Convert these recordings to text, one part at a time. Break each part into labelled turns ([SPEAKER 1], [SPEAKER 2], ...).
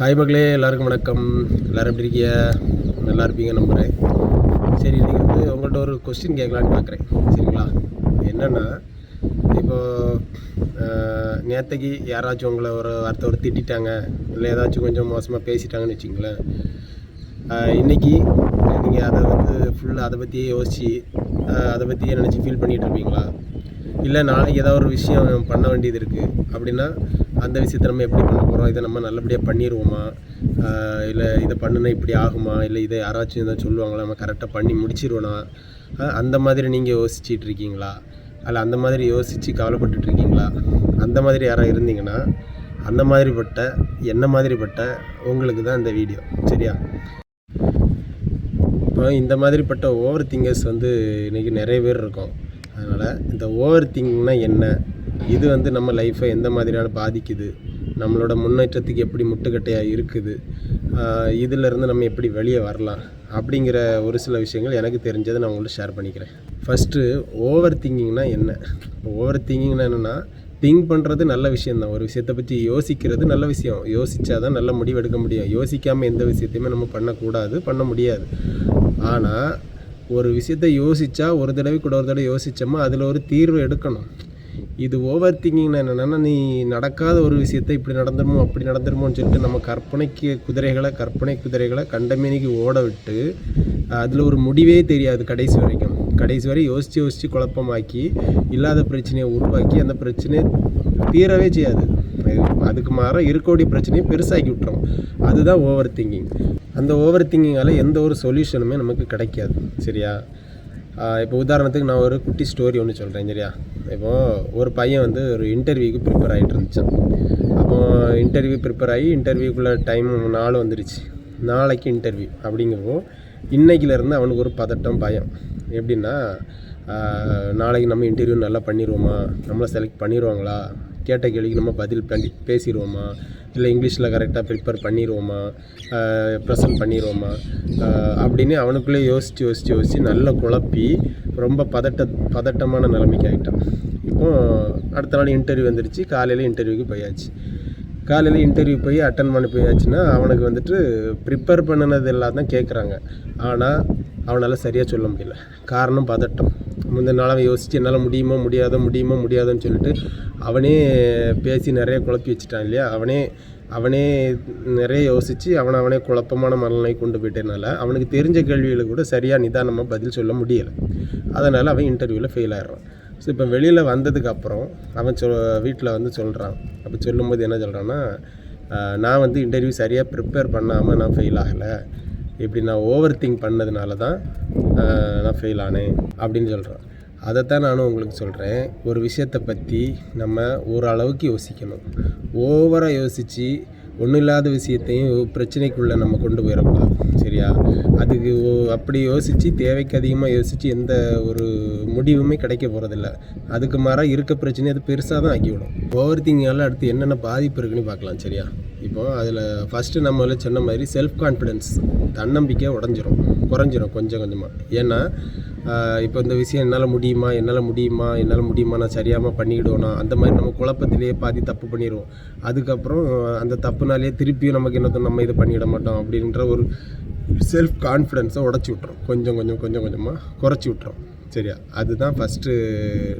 [SPEAKER 1] Hi மக்களே, எல்லாருக்கும் வணக்கம். எல்லோரும் எப்படி இருக்கீங்க? நல்லா இருப்பீங்க நம்புகிறேன். சரி, இன்றைக்கி உங்கள்கிட்ட ஒரு கொஸ்டின் கேட்கலான்னு பார்க்குறேன். சரிங்களா? என்னென்னா, இப்போது நேற்றுக்கு யாராச்சும் உங்களை ஒரு வார்த்தை திட்டாங்க, இல்லை ஏதாச்சும் கொஞ்சம் மோசமாக பேசிட்டாங்கன்னு வச்சிங்களேன். இன்றைக்கி நீங்கள் அதை ஃபுல்லாக அதை பற்றியே யோசித்து அதை பற்றியே நினச்சி ஃபீல் பண்ணிகிட்ருப்பீங்களா? இல்லை நாளைக்கு ஏதாவது ஒரு விஷயம் பண்ண வேண்டியது இருக்குது அப்படின்னா அந்த விஷயத்தை நம்ம எப்படி பண்ண போகிறோம், இதை நம்ம நல்லபடியாக பண்ணிடுவோமா, இல்லை இதை பண்ணுனா இப்படி ஆகுமா, இல்லை இதை யாராச்சும் எதாவது சொல்லுவாங்களா, நம்ம கரெக்டாக பண்ணி முடிச்சிடுவோனா, அந்த மாதிரி நீங்கள் யோசிச்சுட்டு இருக்கீங்களா? அதில் அந்த மாதிரி யோசித்து கவலைப்பட்டுட்ருக்கீங்களா? அந்த மாதிரி யாராவது இருந்தீங்கன்னா அந்த மாதிரிப்பட்ட என்ன மாதிரிப்பட்ட உங்களுக்கு தான் இந்த வீடியோ. சரியா? இப்போ இந்த மாதிரிப்பட்ட ஓவர் திங்கர்ஸ் இன்றைக்கி நிறைய பேர் இருக்கோம். அதனால் இந்த ஓவர் திங்கிங்னா என்ன, இது நம்ம லைஃப்பை எந்த மாதிரியான பாதிக்குது, நம்மளோட முன்னேற்றத்துக்கு எப்படி முட்டுக்கட்டையாக இருக்குது, இதிலேருந்து நம்ம எப்படி வெளியே வரலாம் அப்படிங்கிற ஒரு சில விஷயங்கள் எனக்கு தெரிஞ்சதை நான் உங்கள்கிட்ட ஷேர் பண்ணிக்கிறேன். ஃபஸ்ட்டு ஓவர் திங்கிங்னா என்ன? ஓவர் திங்கிங்னா என்னென்னா, திங்க் பண்ணுறது நல்ல விஷயந்தான். ஒரு விஷயத்தை பற்றி யோசிக்கிறது நல்ல விஷயம். யோசித்தா தான் நல்ல முடிவு எடுக்க முடியும். யோசிக்காமல் எந்த விஷயத்தையுமே நம்ம பண்ணக்கூடாது, பண்ண முடியாது. ஆனால் ஒரு விஷயத்தை யோசித்தா ஒரு தடவை யோசித்தோமா அதில் ஒரு தீர்வு எடுக்கணும். இது ஓவர் திங்கிங்னா என்னென்னா, நீ நடக்காத ஒரு விஷயத்தை இப்படி நடந்துருமோ அப்படி நடந்துருமோன்னு சொல்லிட்டு நம்ம கற்பனை குதிரைகளை கண்டமேனிக்கு ஓட விட்டு அதில் ஒரு முடிவே தெரியாது கடைசி வரை யோசித்து குழப்பமாக்கி இல்லாத பிரச்சனையை உருவாக்கி அந்த பிரச்சனையை தீரவே செய்யாது. அதுக்கு மாற இருக்கக்கூடிய பிரச்சனையை பெருசாக்கி விட்டுரும். அதுதான் ஓவர் திங்கிங். அந்த ஓவர் திங்கிங்கால் எந்த ஒரு சொல்யூஷனுமே நமக்கு கிடைக்காது. சரியா? இப்போ உதாரணத்துக்கு நான் ஒரு குட்டி ஸ்டோரி ஒன்று சொல்கிறேன். சரியா? இப்போது ஒரு பையன் ஒரு இன்டர்வியூக்கு ப்ரிப்பேர் ஆகிட்டு இருந்துச்சான். அப்போது இன்டர்வியூ ப்ரிப்பேர் ஆகி இன்டர்வியூக்குள்ளே டைம் நாள் வந்துடுச்சு. நாளைக்கு இன்டர்வியூ அப்படிங்கிறப்போ இன்றைக்கிலேருந்து அவனுக்கு ஒரு பயம். எப்படின்னா, நாளைக்கு நம்ம இன்டர்வியூ நல்லா பண்ணிடுவோமா, நம்மளை செலக்ட் பண்ணிடுவாங்களா, கேட்ட கேள்விக்கு நம்ம பதில் பேசிடுவோமா, இல்லை இங்கிலீஷில் கரெக்டாக ப்ரிப்பேர் பண்ணிடுவோமா, ப்ரெசன்ட் பண்ணிடுவோமா அப்படின்னு அவனுக்குள்ளே யோசித்து நல்லா குழப்பி ரொம்ப பதட்டமான நிலைமைக்கு ஆகிட்டான். இப்போது அடுத்த நாள் இன்டர்வியூ வந்துடுச்சு. காலையில் இன்டர்வியூக்கு போயாச்சு. காலையில் இன்டர்வியூ போய் அட்டன் பண்ணி போயாச்சுன்னா அவனுக்கு ப்ரிப்பேர் பண்ணினது எல்லாம் தான் கேட்குறாங்க. ஆனால் அவனால் சரியாக சொல்ல முடியல. காரணம் பதட்டம். முந்தின நாளாக யோசித்து என்னால் முடியுமோ முடியாதோன்னு சொல்லிட்டு அவனே பேசி நிறைய குழப்பி வச்சுட்டான் இல்லையா? அவனே நிறைய யோசித்து அவனே குழப்பமான மனநிலை கொண்டு போயிட்டனால அவனுக்கு தெரிஞ்ச கேள்விகளுக்கு கூட சரியாக நிதானமாக பதில் சொல்ல முடியலை. அதனால் அவன் இன்டர்வியூவில் ஃபெயில் ஆகிடுறான். ஸோ இப்போ வெளியில் வந்ததுக்கப்புறம் அவன் வீட்டில் சொல்கிறான். அப்போ சொல்லும்போது என்ன சொல்கிறான்னா, நான் இன்டர்வியூ சரியாக ப்ரிப்பேர் பண்ணாமல் நான் ஃபெயில் ஆகலை, இப்படி நான் ஓவர் திங்க் பண்ணதுனால தான் நான் ஃபெயில் ஆனேன் அப்படின்னு சொல்கிறான். அதைத்தான் நானும் உங்களுக்கு சொல்கிறேன். ஒரு விஷயத்தை பற்றி நம்ம ஓரளவுக்கு யோசிக்கணும். ஓவராக யோசித்து ஒன்றும் இல்லாத விஷயத்தையும் பிரச்சனைக்குள்ளே நம்ம கொண்டு போயிடக்கூடாது. சரியா? அதுக்கு அப்படி யோசித்து தேவைக்கு அதிகமாக யோசித்து எந்த ஒரு முடிவுமே கிடைக்க போகிறதில்ல. அதுக்கு மாறாக இருக்க பிரச்சனை அது பெருசாக தான் ஆக்கிவிடும். ஓவர் திங்கிங்கால் அடுத்து என்னென்ன பாதிப்பு இருக்குன்னு பார்க்கலாம். சரியா? இப்போது அதில் ஃபஸ்ட்டு நம்மள சொன்ன மாதிரி செல்ஃப் கான்ஃபிடென்ஸ், தன்னம்பிக்கை குறைஞ்சிரும் கொஞ்சம் கொஞ்சமாக. ஏன்னா இப்போ இந்த விஷயம் என்னால் முடியுமா நான் சரியாமல் பண்ணிக்கிடுவோனா, அந்த மாதிரி நம்ம குழப்பத்திலேயே பாதி தப்பு பண்ணிடுவோம். அதுக்கப்புறம் அந்த தப்புனாலே திருப்பியும் நமக்கு நம்ம இதை பண்ணிட மாட்டோம் அப்படின்ற ஒரு செல்ஃப் கான்ஃபிடென்ஸை உடச்சி விட்டுரும். கொஞ்சம் கொஞ்சமாக குறைச்சி விட்டுரும். சரியா? அதுதான் ஃபஸ்ட்டு.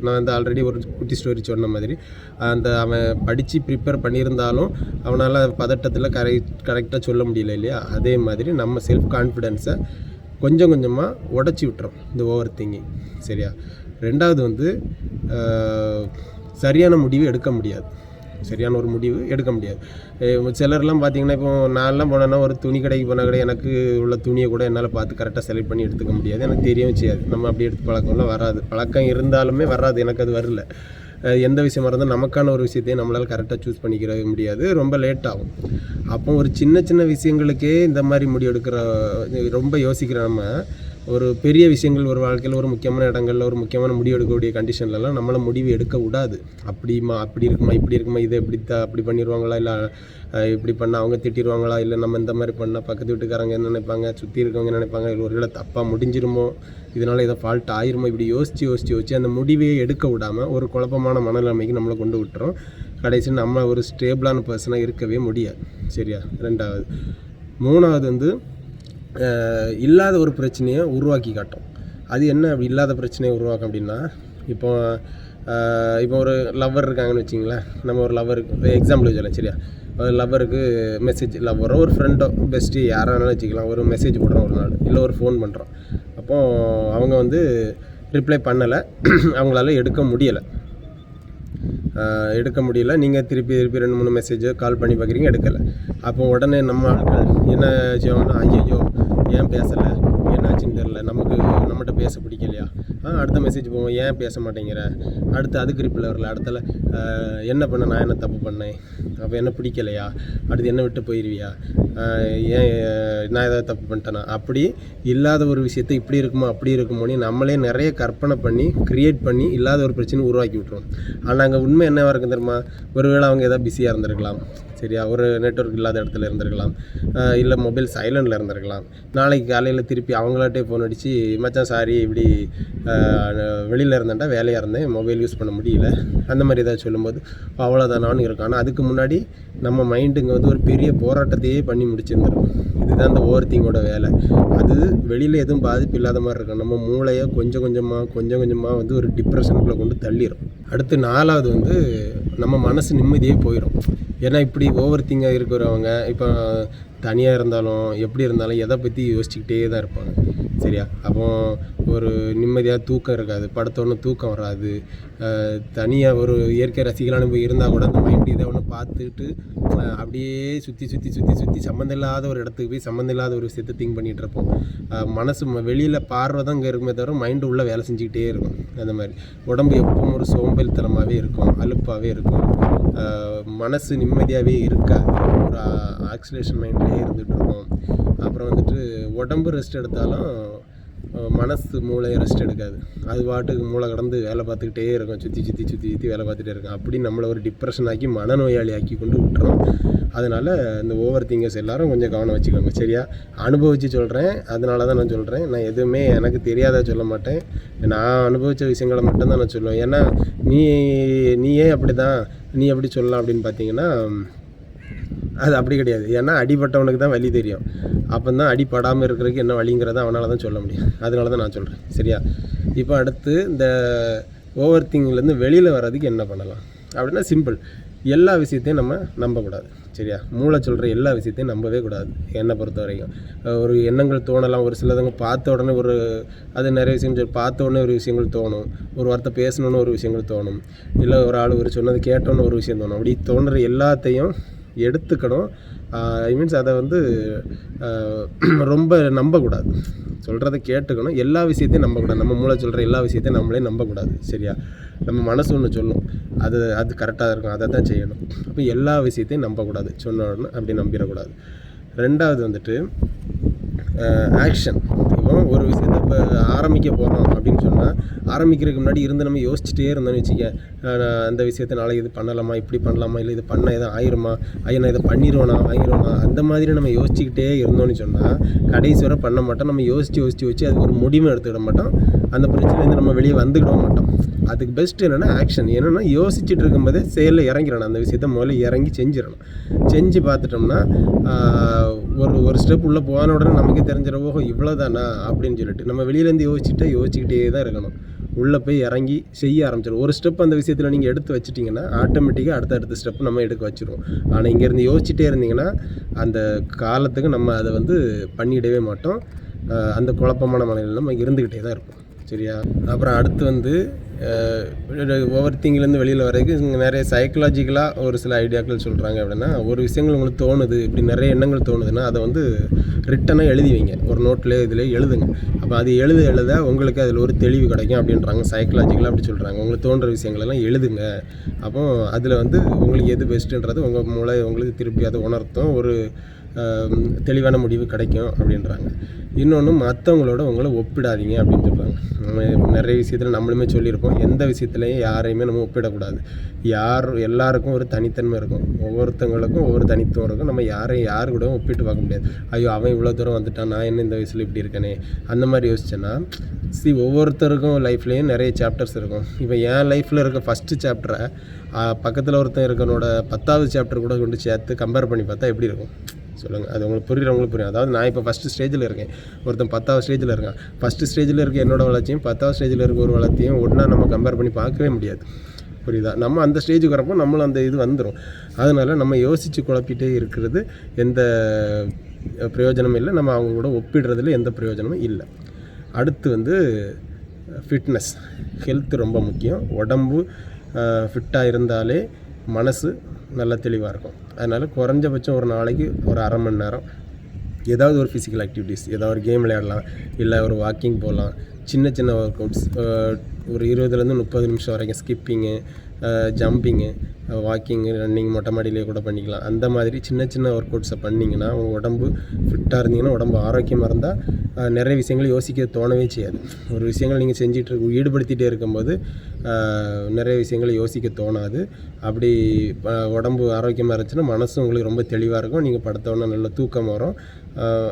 [SPEAKER 1] நான் ஆல்ரெடி ஒரு குட்டி ஸ்டோரி சொன்ன மாதிரி அவன் படித்து ப்ரிப்பேர் பண்ணியிருந்தாலும் அவனால் பதட்டத்தில் கரெக்டாக சொல்ல முடியல இல்லையா? அதே மாதிரி நம்ம செல்ஃப் கான்ஃபிடென்ஸை கொஞ்சம் கொஞ்சமாக உடச்சி விட்டுரும் இந்த ஓவர் திங்கிங். சரியா? ரெண்டாவது சரியான முடிவு எடுக்க முடியாது. சிலர்லாம் பார்த்திங்கன்னா, இப்போ நான்லாம் போனேன்னா ஒரு துணி கடைக்கு போனால் கூட எனக்கு உள்ள துணியை கூட என்னால் பார்த்து கரெக்டாக செலக்ட் பண்ணி எடுத்துக்க முடியாது. எனக்கு தெரியவும் செய்யாது. நம்ம அப்படி எடுத்து பழக்கம்லாம் வராது. பழக்கம் இருந்தாலுமே வராது. எனக்கு அது வரல. எந்த விஷயமா இருந்தால் நமக்கான ஒரு விஷயத்தையும் நம்மளால் கரெக்டாக சூஸ் பண்ணிக்கிற முடியாது. ரொம்ப லேட் ஆகும். அப்போ ஒரு சின்ன விஷயங்களுக்கே இந்த மாதிரி முடிவெடுக்கிற ரொம்ப யோசிக்கிற நம்ம ஒரு பெரிய விஷயங்கள் ஒரு வாழ்க்கையில் ஒரு முக்கியமான இடங்களில் ஒரு முக்கியமான முடிவு எடுக்கக்கூடிய கண்டிஷன்லலாம் நம்மளை முடிவு எடுக்க விடாது. அப்படி இருக்குமா இப்படி இருக்குமா, இதை அப்படி பண்ணிடுவாங்களா, இல்லை இப்படி பண்ணால் அவங்க திட்டிடுவாங்களா, இல்லை நம்ம இந்த மாதிரி பண்ணால் பக்கத்து வீட்டுக்காரங்க என்ன நினைப்பாங்க, சுற்றி இருக்கவங்க நினைப்பாங்க, இல்லை ஒரு வேளை தப்பாக முடிஞ்சிருமோ, இதனால் இதை ஃபால்ட் ஆயிருமோ, இப்படி யோசித்து அந்த முடிவையே எடுக்க விடாமல் ஒரு குழப்பமான மனநிலைமைக்கு நம்மளை கொண்டு விட்டுரும். கடைசி நம்ம ஒரு ஸ்டேபிளான பர்சனாக இருக்கவே முடியாது. சரியா? 2வது. 3வது வந்து இல்லாத ஒரு பிரச்சனையை உருவாக்கி காட்டும். அது என்ன இல்லாத பிரச்சனையை உருவாக்கும் அப்படின்னா, இப்போ ஒரு லவ்வர் இருக்காங்கன்னு வச்சிங்களேன். நம்ம ஒரு லவ்வருக்கு எக்ஸாம்பிள் சொல்லலாம். சரியா? ஒரு லவ்வருக்கு லவ்வரோ ஒரு ஃப்ரெண்டோ பெஸ்ட்டு யாராக வேணாலும் வச்சுக்கலாம். ஒரு மெசேஜ் போடுறோம் ஒரு நாள், இல்லை ஒரு ஃபோன் பண்ணுறோம். அப்போது அவங்க வந்து ரிப்ளை பண்ணலை, அவங்களால எடுக்க முடியலை. நீங்கள் திருப்பி 2-3 மெசேஜ் கால் பண்ணி பார்க்குறீங்க, எடுக்கலை. அப்போ உடனே நம்ம ஆட்கள் என்ன செய்வாங்கன்னா, ஐயோ ஏன் பேசலை, என்னாச்சுன்னு தெரில, நம்மகிட்ட பேச பிடிக்கலையா, அடுத்த மெசேஜ் போவோம், ஏன் பேச மாட்டேங்கிற, அடுத்து அதுக்கு ரிப்ளை வரல, அடுத்தல என்ன பண்ண, நான் என்ன தப்பு பண்ணேன், அப்போ என்ன பிடிக்கலையா, அடுத்து என்ன விட்டு போயிடுவியா, ஏன் நான் ஏதாவது தப்பு பண்ணிட்டேனா, அப்படி இல்லாத ஒரு விஷயத்தை இப்படி இருக்குமோ அப்படி இருக்குமோன்னு நம்மளே நிறைய கற்பனை பண்ணி க்ரியேட் பண்ணி இல்லாத ஒரு பிரச்சனை உருவாக்கி விட்ருவோம். ஆனால் அங்கே உண்மை என்னவாக இருக்கும் தெரியுமா? ஒருவேளை அவங்க ஏதாவது பிஸியாக இருந்திருக்கலாம். சரியா? ஒரு நெட்வொர்க் இல்லாத இடத்துல இருந்திருக்கலாம், இல்லை மொபைல் சைலண்டில் இருந்திருக்கலாம். நாளைக்கு காலையில் திருப்பி அவங்களாட்டே ஃபோன் அடித்து, மச்சான் சாரி, இப்படி வெளியில் இருந்தேன்டா, வேலையாக இருந்தேன், மொபைல் யூஸ் பண்ண முடியல, அந்த மாதிரி ஏதாவது சொல்லும்போது அவ்வளோதானான்னு இருக்கும். ஆனால் அதுக்கு முன்னாடி நம்ம மைண்டுங்க வந்து ஒரு பெரிய போராட்டத்தையே பண்ணி முடிச்சிருந்துருக்கும். இதுதான் இந்த ஓவர் திங்கோட வேலை. அது வெளியில் எதுவும் பாதிப்பு இல்லாத மாதிரி இருக்கும். நம்ம மூளையை கொஞ்சம் கொஞ்சமாக வந்து ஒரு டிப்ரெஷனுக்குள்ளே கொண்டு தள்ளிடும். அடுத்து 4வது வந்து நம்ம மனசு நிம்மதியே போயிடும். ஏன்னா இப்படி ஓவர் திங்காக இருக்கிறவங்க இப்போ தனியாக இருந்தாலும் எப்படி இருந்தாலும் எதை பற்றி யோசிச்சுக்கிட்டே தான் இருப்பாங்க. சரியா? அப்போ ஒரு நிம்மதியாக தூக்கம் இருக்காது, படுத்தோன்னு தூக்கம் வராது. தனியாக ஒரு இயற்கை ரசிகலான போய் இருந்தால் கூட அந்த மைண்டு இதை ஒன்று பார்த்துட்டு அப்படியே சுற்றி சம்மந்தம் இல்லாத ஒரு இடத்துக்கு போய் சம்மந்தம் இல்லாத ஒரு விஷயத்தை திங்க் பண்ணிகிட்டு இருப்போம். மனசு வெளியில் பார்வை தான் இங்கே இருக்குமே தவிர மைண்டு உள்ளே வேலை செஞ்சுக்கிட்டே இருக்கும். அந்த மாதிரி உடம்பு எப்பவும் ஒரு சோம்பேறித்தனமாகவே இருக்கும், அலுப்பாகவே இருக்கும், மனசு நிம்மதியாகவே இருக்காது, ஒரு ஆக்சிலேஷன் மைண்ட்லேயே இருந்துகிட்டு இருக்கும். அப்புறம் வந்துட்டு உடம்பு ரெஸ்ட் எடுத்தாலும் மனசு மூளை ரெஸ்ட் எடுக்காது. அது பாட்டுக்கு மூளை கடந்து வேலை பார்த்துக்கிட்டே இருக்கும், சுற்றி வேலை பார்த்துட்டே இருக்கும். அப்படி நம்மளை ஒரு டிப்ரெஷன் ஆக்கி மனநோயாளி ஆக்கி கொண்டு விட்டுறோம். அதனால் இந்த ஓவர் திங்கர்ஸ் எல்லோரும் கொஞ்சம் கவனம் வச்சுக்கோங்க. சரியா? அனுபவித்து சொல்கிறேன், அதனால தான் நான் சொல்கிறேன். நான் எதுவுமே எனக்கு தெரியாத சொல்ல மாட்டேன். நான் அனுபவித்த விஷயங்களை மட்டும்தான் நான் சொல்லுவேன். ஏன்னா நீயே அப்படி தான், நீ எப்படி சொல்லலாம் அப்படின்னு பார்த்தீங்கன்னா, அது அப்படி கிடையாது. ஏன்னா அடிபட்டவனுக்கு தான் வலி தெரியும். அப்போ தான் அடிப்படாமல் இருக்கிறதுக்கு என்ன வழிங்கிறத அவனால் தான் சொல்ல முடியும். அதனால தான் நான் சொல்கிறேன். சரியா? இப்போ அடுத்து இந்த ஓவர் திங்கிங்லேருந்து வெளியில் வர்றதுக்கு என்ன பண்ணலாம் அப்படின்னா, சிம்பிள். எல்லா விஷயத்தையும் நம்ம நம்பக்கூடாது. சரியா? மூளை சொல்கிற எல்லா விஷயத்தையும் நம்பவே கூடாது. என்னை பொறுத்த வரைக்கும் ஒரு எண்ணங்கள் தோணலாம். ஒரு சிலதுங்க பார்த்த உடனே அது நிறைய விஷயம் பார்த்த உடனே ஒரு விஷயங்கள் தோணும், ஒரு வார்த்தை பேசணுன்னு ஒரு விஷயங்கள் தோணும், இல்லை ஒரு ஆள் கேட்டோன்னு கேட்டோன்னு ஒரு விஷயம் தோணும். அப்படி தோன்ற எல்லாத்தையும் எடுத்துக்கணும். மீன்ஸ் அதை வந்து ரொம்ப நம்பக்கூடாது. சொல்கிறத கேட்டுக்கணும். எல்லா விஷயத்தையும் நம்பக்கூடாது. நம்ம மூளை சொல்கிற எல்லா விஷயத்தையும் நம்மளே நம்பக்கூடாது. சரியா? நம்ம மனசு ஒன்று சொல்லும், அது கரெக்டாக இருக்கும், அதை தான் செய்யணும். அப்போ எல்லா விஷயத்தையும் நம்பக்கூடாது. சொன்ன உடனே அப்படி நம்பிடக்கூடாது. 2வது வந்துட்டு ஆக்ஷன். இப்போ ஒரு விஷயத்தை இப்போ ஆரம்பிக்க போகிறோம் அப்படின்னு சொன்னால், ஆரம்பிக்கிறதுக்கு முன்னாடி நம்ம யோசிச்சுட்டே இருந்தோம்னு வச்சுக்க, அந்த விஷயத்தை நாளைக்கு இது பண்ணலாமா, இப்படி பண்ணலாமா, இல்லை இது பண்ண எதுவும் ஆயிருமா, நான் இதை ஆயிடும்னா, அந்த மாதிரி நம்ம யோசிச்சுக்கிட்டே இருந்தோம்னு சொன்னால் கடைசி வரை பண்ண மாட்டோம். நம்ம யோசிச்சு அதுக்கு ஒரு முடிவு எடுத்துக்கிட மாட்டோம். அந்த பிரச்சனைலேருந்து நம்ம வெளியே வந்துக்கிட மாட்டோம். அதுக்கு பெஸ்ட் என்னென்னா ஆக்ஷன். என்னென்னா யோசிச்சுட்டு இருக்கும்போதே செயலில் இறங்கிடணும். அந்த விஷயத்த முதல்ல இறங்கி செஞ்சிடணும். செஞ்சு பார்த்துட்டோம்னா ஒரு ஸ்டெப் உள்ளே போன உடனே நமக்கு தெரிஞ்சிடவோ இவ்வளோ தானா அப்படின்னு சொல்லிட்டு நம்ம வெளியிலேருந்து யோசிச்சுக்கிட்டே தான் இருக்கணும். உள்ளே போய் இறங்கி செய்ய ஆரம்பிச்சிடும். ஒரு ஸ்டெப் அந்த விஷயத்தில் நீங்கள் எடுத்து வச்சிட்டிங்கன்னா ஆட்டோமேட்டிக்காக அடுத்த ஸ்டெப் நம்ம எடுக்க வச்சுருவோம். ஆனால் இங்கேருந்து யோசிச்சுட்டே இருந்தீங்கன்னா அந்த காலத்துக்கு நம்ம அதை வந்து பண்ணிடவே மாட்டோம். அந்த குழப்பமான மனநிலையில் நம்ம இருந்துக்கிட்டே தான் இருப்போம். சரியா? அப்புறம் அடுத்து வந்து ஓவர் திங்கிலேருந்து வெளியில் வர்றதுக்கு இங்கே நிறைய சைக்கலாஜிக்கலாக ஒரு சில ஐடியாக்கள் சொல்கிறாங்க. அப்படின்னா, ஒரு விஷயங்கள் உங்களுக்கு தோணுது, இப்படி நிறைய எண்ணங்கள் தோணுதுன்னா அதை வந்து ரிட்டனாக எழுதி வைங்க. ஒரு நோட்டில் இதில் எழுதுங்க. அப்போ அது எழுத உங்களுக்கு அதில் ஒரு தெளிவு கிடைக்கும் அப்படின்றாங்க. சைக்கலாஜிக்கலாக அப்படி சொல்கிறாங்க. உங்களுக்கு தோன்ற விஷயங்களெல்லாம் எழுதுங்க. அப்போ அதில் வந்து உங்களுக்கு எது பெஸ்ட்டுன்றது உங்கள் மூளை உங்களுக்கு திருப்பி அதை உணர்த்தும், ஒரு தெளிவான முடிவு கிடைக்கும் அப்படின்றாங்க. இன்னொன்று, மற்றவங்களோட உங்களை ஒப்பிடாதீங்க அப்படின்னு சொல்கிறாங்க. நிறைய விஷயத்தில் நம்மளுமே சொல்லியிருப்போம். இருக்கும். எந்த விஷயத்துலையும் யாரையுமே நம்ம ஒப்பிடக்கூடாது. எல்லாருக்கும் ஒரு தனித்தன்மை இருக்கும். ஒவ்வொருத்தவங்களுக்கும் ஒவ்வொரு தனித்துவம் இருக்கும். நம்ம யார் கூடவும் ஒப்பிட்டு பார்க்க முடியாது. ஐயோ அவன் இவ்வளோ தூரம் வந்துட்டான், நான் என்ன இந்த வயசில் இப்படி இருக்கேனே அந்த மாதிரி யோசிச்சேன்னா, ஒவ்வொருத்தருக்கும் லைஃப்லேயும் நிறைய சாப்டர்ஸ் இருக்கும். இப்போ என் லைஃப்பில் இருக்க ஃபஸ்ட்டு சாப்டரை பக்கத்தில் ஒருத்தன் இருக்கனோட 10வது சாப்டர் கூட கொண்டு சேர்த்து கம்பேர் பண்ணி பார்த்தா எப்படி இருக்கும் சொல்லுங்கள்? அது உங்களுக்கு புரியும். அதாவது நான் இப்போ ஃபஸ்ட்டு ஸ்டேஜில் இருக்கேன், ஒருத்தன் 10வது ஸ்டேஜில் இருக்கான். ஃபஸ்ட்டு ஸ்டேஜில் இருக்க என்னோடய வளர்ச்சியும் 10வது ஸ்டேஜில் இருக்க ஒரு வளர்ச்சியும் ஒன்றா நம்ம கம்பேர் பண்ணி பார்க்கவே முடியாது. புரியுதா? நம்ம அந்த ஸ்டேஜுக்கு வரப்போ நம்மளும் அந்த இது வந்துடும். அதனால் நம்ம யோசித்து குழப்பிட்டே இருக்கிறது எந்த பிரயோஜனமும் இல்லை. நம்ம அவங்க கூட ஒப்பிடுறதுல எந்த பிரயோஜனமும் இல்லை. அடுத்து ஃபிட்னஸ், ஹெல்த் ரொம்ப முக்கியம். உடம்பு ஃபிட்டாக இருந்தாலே மனசு நல்ல தெளிவாக இருக்கும். அதனால் குறைஞ்சபட்சம் ஒரு நாளைக்கு ஒரு அரை மணி நேரம் ஏதாவது ஒரு ஃபிசிக்கல் ஆக்டிவிட்டீஸ், ஏதாவது ஒரு கேம் விளையாடலாம், இல்லை ஒரு வாக்கிங் போகலாம். சின்ன சின்ன ஒர்க் அவுட்ஸ் ஒரு 20லேருந்து 30 நிமிஷம் வரைக்கும் ஸ்கிப்பிங்கு, ஜம்பிங்கு, வாக்கிங்கு, ரன்னிங் மொட்டை மாடியிலே கூட பண்ணிக்கலாம். அந்த மாதிரி சின்ன சின்ன ஒர்க் அவுட்ஸை பண்ணிங்கன்னா உங்கள் உடம்பு ஃபிட்டாக இருந்தீங்கன்னா, உடம்பு ஆரோக்கியமாக இருந்தால் நிறைய விஷயங்கள் யோசிக்க தோணவே செய்யாது. ஒரு விஷயங்கள் நீங்கள் ஈடுபடுத்திகிட்டே இருக்கும்போது நிறைய விஷயங்களை யோசிக்க தோணாது. அப்படி உடம்பு ஆரோக்கியமாக இருந்துச்சுன்னா மனசும் உங்களுக்கு ரொம்ப தெளிவாக இருக்கும். நீங்கள் படுத்தோன்னா நல்ல தூக்கம் வரும்.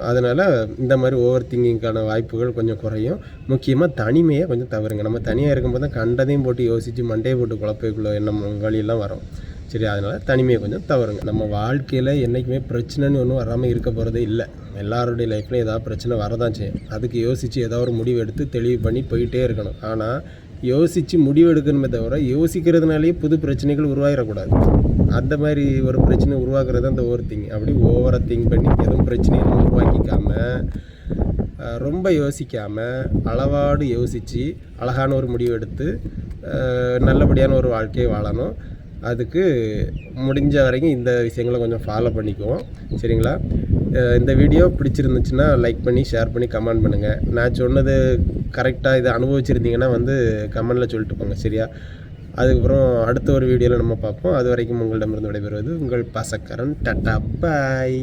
[SPEAKER 1] அதனால் இந்த மாதிரி ஓவர் திங்கிங்கான வாய்ப்புகள் கொஞ்சம் குறையும். முக்கியமாக தனிமையை கொஞ்சம் தவிருங்க. நம்ம தனியாக இருக்கும்போது தான் கண்டதையும் போட்டு யோசித்து மண்டையை போட்டு குழப்பக்குள்ள எண்ணம் வழியெல்லாம் வரும். சரி, அதனால் தனிமையை கொஞ்சம் தவிருங்க. நம்ம வாழ்க்கையில் என்றைக்குமே பிரச்சனைன்னு ஒன்றும் வராமல் இருக்க போகிறதே இல்லை. எல்லாருடைய லைஃப்லையும் ஏதாவது பிரச்சனை வரதான் செய்யும். அதுக்கு யோசித்து ஏதாவது ஒரு முடிவு எடுத்து தெளிவு பண்ணி போயிட்டே இருக்கணும். ஆனால் யோசித்து முடிவு எடுக்கணுமே தவிர யோசிக்கிறதுனாலேயே புது பிரச்சனைகள் உருவாகிடக்கூடாது. அந்த மாதிரி ஒரு பிரச்சனை உருவாக்குறது அந்த ஓவர் திங். அப்படி ஓவராக திங்க் பண்ணி எதுவும் பிரச்சனையை நம்ம உருவாக்கிக்காமல், ரொம்ப யோசிக்காமல் அளவாடு யோசித்து அழகான ஒரு முடிவு எடுத்து நல்லபடியான ஒரு வாழ்க்கையை வாழணும். அதுக்கு முடிஞ்ச வரைக்கும் இந்த விஷயங்களை கொஞ்சம் ஃபாலோ பண்ணிக்குவோம். சரிங்களா? இந்த வீடியோ பிடிச்சிருந்துச்சுன்னா லைக் பண்ணி, ஷேர் பண்ணி, கமெண்ட் பண்ணுங்கள். நான் சொன்னது கரெக்டாக இதை அனுபவிச்சிருந்தீங்கன்னா கமெண்டில் சொல்லிட்டு போங்க. சரியா? அதுக்கப்புறம் அடுத்த ஒரு வீடியோவில் நம்ம பார்ப்போம். அது வரைக்கும் உங்களிடமிருந்து விடைபெறுவது உங்கள் பாசக்காரன். டாட்டா, பாய்.